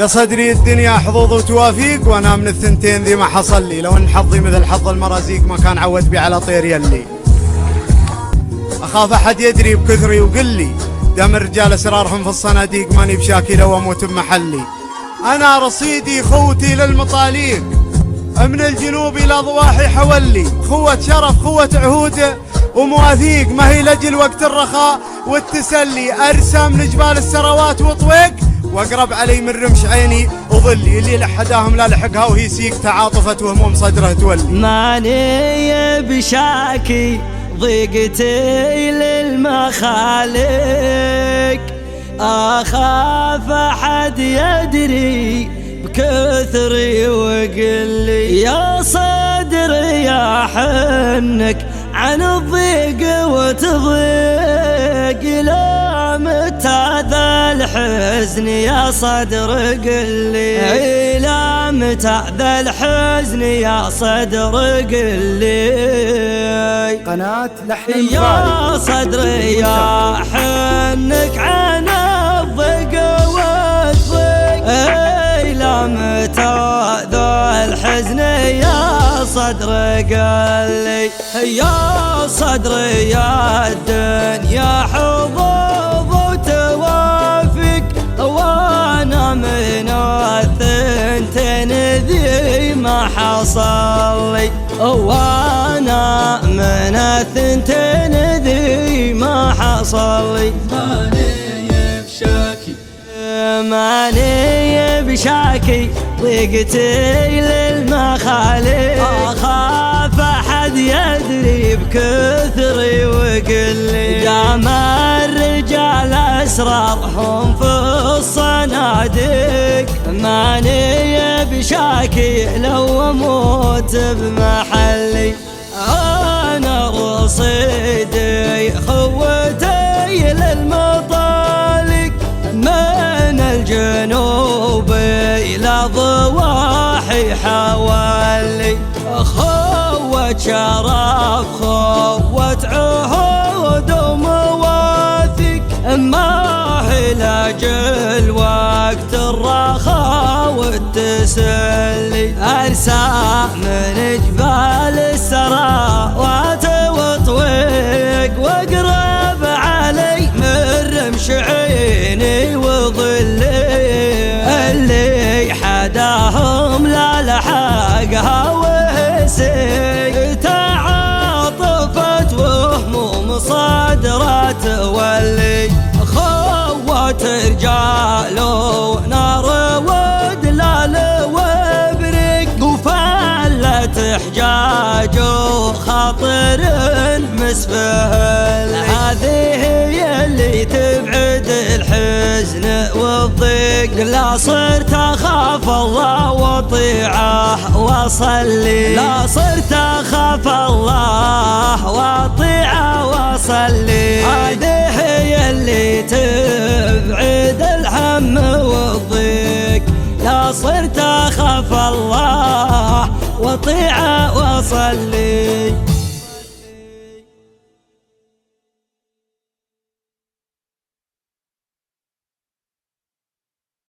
يا صدري الدنيا حظوظ وتوافيق، وانا من الثنتين ذي ما حصل لي. لو ان حظي مثل حظ المرازيق ما كان عود بي على طير يلي. اخاف احد يدري بكثري وقلي، دم الرجال اسرارهم في الصناديق، ماني بشاكي لو اموت بمحلي. انا رصيدي خوتي للمطاليق، من الجنوب الى ضواحي حولي. خوة شرف خوة عهود ومواثيق، ما هي لجل وقت الرخاء والتسلي. ارسم من جبال السروات وطويق، واقرب علي من رمش عيني وظلي. اللي لحداهم لا لحقها وهي سيق، تعاطفت وهموم صدره تولي. ماني بشاكي ضيقتي للمخالق، اخاف احد يدري بكثري وقلي. يا صدري يا حنك عن الضيق وتضيق، لا متى ذا الحزن يا صدر قلي. لا متى ذا الحزن يا صدر قلي. قناة لحن يا صدري يا حنك عن الضيق والضيق، لا متى ذا الحزن يا صدر قلي. يا صدري يا الدنيا حظوظ وتوافق، وانا من الثنتين ذي ما حصل لي. وانا من الثنتين ذي ما حصل لي. ماني بشاكي ضيقتي للمخالق، اخاف احد يدري بكثري وقلي. دام الرجال اسرارهم في الصناديق، ماني بشاكي لو اموت بمحلي. انا رصيدي خوتي للمطالق، من الجنوب إلى ضواحي حوالي. خوة شرف خوة عهود ومواثيق، ما هي لاجل وقت الرخاء والتسلي. أرسى من جبال السراوات وطويق، واقرب علي من رمش عيني وظلي. اللي حداهم لا لحقها وسيق، تعاطفت وهموم صدرة تولي. خوات رجال ونار ودلال وبرق، وفلت حجاج وخاطر مسفل. هذه هي اللي تبعد الحزن والضيق، لا صرت اخاف الله واطيعه واصلي. لا صرت اخاف الله واطيعه واصلي. هذه هي اللي تبعد الهم والضيق، لا صرت اخاف الله واطيعه واصلي.